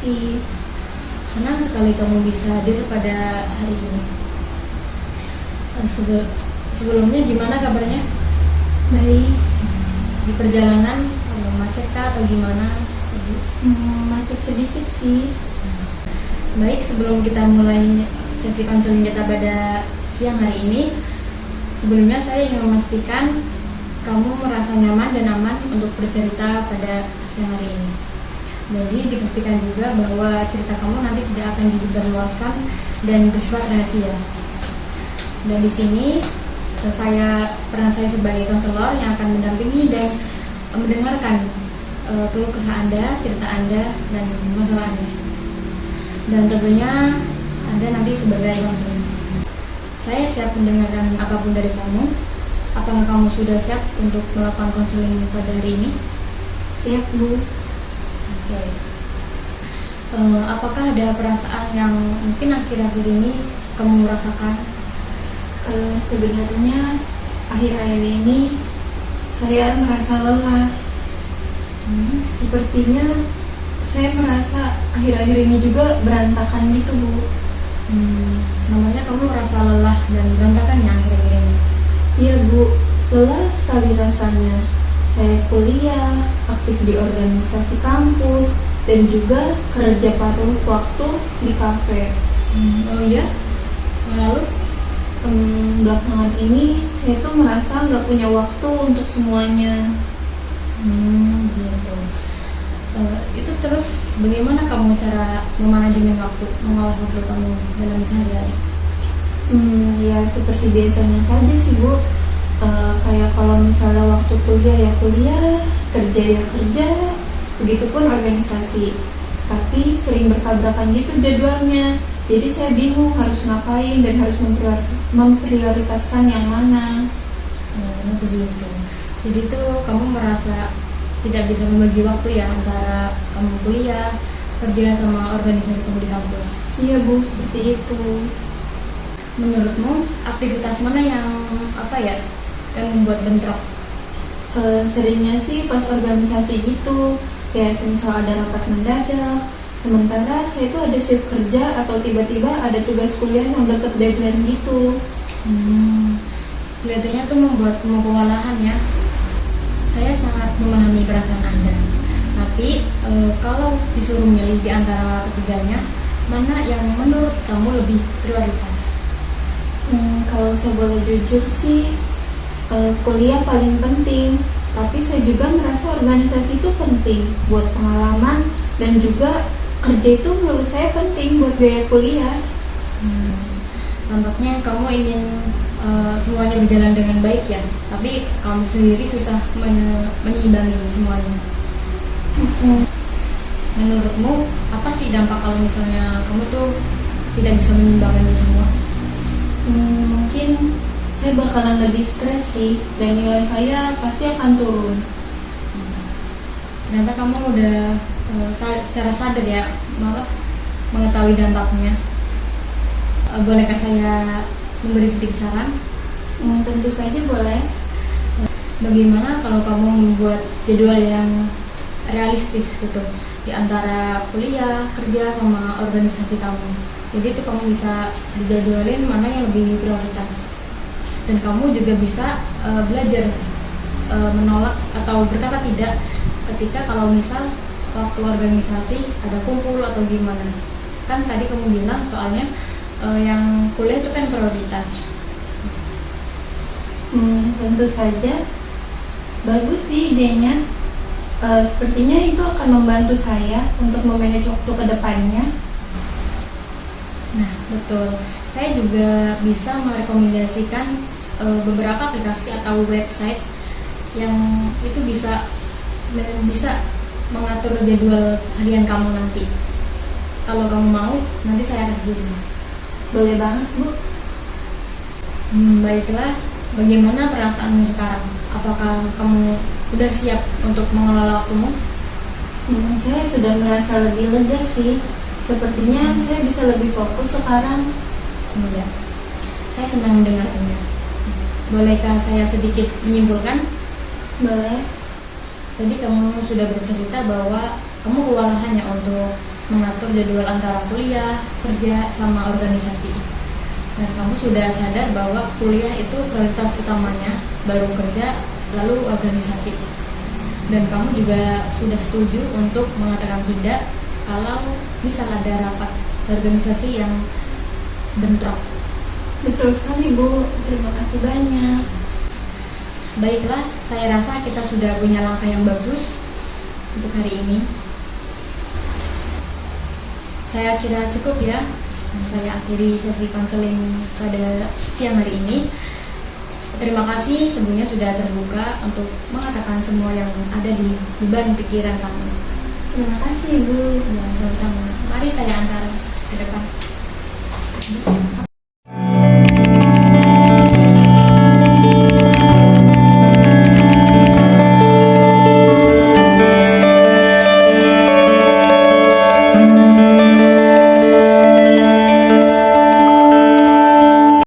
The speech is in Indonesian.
kasih. Senang sekali kamu bisa hadir pada hari ini. Sebelumnya gimana kabarnya? Baik. Di perjalanan macet kah atau gimana? Macet sedikit sih. Baik, sebelum kita mulai sesi konseling kita pada siang hari ini, sebelumnya saya ingin memastikan kamu merasa nyaman dan aman untuk bercerita pada siang hari ini. Jadi dipastikan juga bahwa cerita kamu nanti tidak akan disebarluaskan dan bersifat rahasia. Dan di sini saya sebagai konselor yang akan mendampingi dan mendengarkan keluh kesah Anda, cerita Anda, dan masalah Anda. Dan tentunya Anda nanti sebagai konselor. Saya siap mendengarkan apapun dari kamu. Apakah kamu sudah siap untuk melakukan konseling pada hari ini? Siap, Bu. Oke. Apakah ada perasaan yang mungkin akhir-akhir ini kamu rasakan? Sebenarnya akhir-akhir ini saya merasa lelah. Sepertinya saya merasa akhir-akhir ini juga berantakan gitu, Bu. Namanya kamu merasa lelah dan berantakan ya akhir-akhir ini? Iya, Bu. Lelah sekali rasanya. Saya kuliah, aktif di organisasi kampus, dan juga kerja paruh waktu di kafe. Oh iya? Lalu? Belakangan ini saya tuh merasa nggak punya waktu untuk semuanya. Gitu. Itu terus bagaimana kamu cara memanajemen waktu, mengolah waktu kamu dalam sehari-hari? Ya seperti biasanya saja sih, Bu. Kayak kalau misalnya waktu kuliah ya kuliah, kerja ya kerja, begitupun organisasi. Tapi sering bertabrakan gitu jadwalnya. Jadi saya bingung harus ngapain dan harus memprioritaskan yang mana. Begitu. Jadi tuh kamu merasa tidak bisa membagi waktu ya antara kamu kuliah, kerja sama organisasi kamu di kampus. Iya, Bu, seperti itu. Menurutmu aktivitas mana yang yang membuat bentrok? Seringnya sih pas organisasi gitu, kayak misal ada rapat mendadak. Sementara saya itu ada shift kerja atau tiba-tiba ada tugas kuliah yang deket deadline gitu. Kelihatannya tuh membuatmu kewalahan ya. Saya sangat memahami perasaan Anda. Tapi kalau disuruh milih di antara ketiganya, mana yang menurut kamu lebih prioritas? Kalau saya boleh jujur sih, kuliah paling penting. Tapi saya juga merasa organisasi itu penting buat pengalaman dan juga kerja itu menurut saya penting buat biaya kuliah. Tampaknya kamu ingin semuanya berjalan dengan baik ya, tapi kamu sendiri susah menyeimbangi semuanya. Menurutmu apa sih dampak kalau misalnya kamu tuh tidak bisa menyeimbangi itu semua? Mungkin saya bakalan lebih stres sih dan nilai saya pasti akan turun. Ternyata kamu udah secara sadar ya malah mengetahui dampaknya. Bolehkah saya memberi sedikit saran? Tentu saja boleh. Bagaimana kalau kamu membuat jadwal yang realistis gitu di antara kuliah, kerja, sama organisasi kamu. Jadi itu kamu bisa dijadwalin mana yang lebih prioritas. Dan kamu juga bisa belajar menolak atau berkata tidak ketika kalau misal waktu organisasi ada kumpul atau gimana. Kan tadi kamu bilang soalnya yang kuliah itu kan prioritas. Tentu saja. Bagus sih idenya. Sepertinya itu akan membantu saya untuk memanage waktu ke depannya. Nah, betul. Saya juga bisa merekomendasikan beberapa aplikasi atau website yang itu bisa mengatur jadwal harian kamu nanti. Kalau kamu mau, nanti saya akan kirim. Boleh banget, Bu. Baiklah, bagaimana perasaanmu sekarang? Apakah kamu udah siap untuk mengelola waktumu? Saya sudah merasa lebih lega sih. Sepertinya saya bisa lebih fokus sekarang. Iya. Saya senang mendengarnya. Bolehkah saya sedikit menyimpulkan? Boleh. Tadi kamu sudah bercerita bahwa kamu kewalahan ya untuk mengatur jadwal antara kuliah, kerja, sama organisasi. Dan kamu sudah sadar bahwa kuliah itu prioritas utamanya, baru kerja, lalu organisasi. Dan kamu juga sudah setuju untuk mengatakan tidak kalau misal ada rapat organisasi yang bentrok. Betul sekali Bu, terima kasih banyak. Baiklah, saya rasa kita sudah punya langkah yang bagus untuk hari ini. Saya kira cukup ya. Saya akhiri sesi konseling pada siang hari ini. Terima kasih sebelumnya sudah terbuka untuk mengatakan semua yang ada di beban pikiran kamu. Terima kasih Bu. Ya, sama-sama. Mari saya antar ke depan.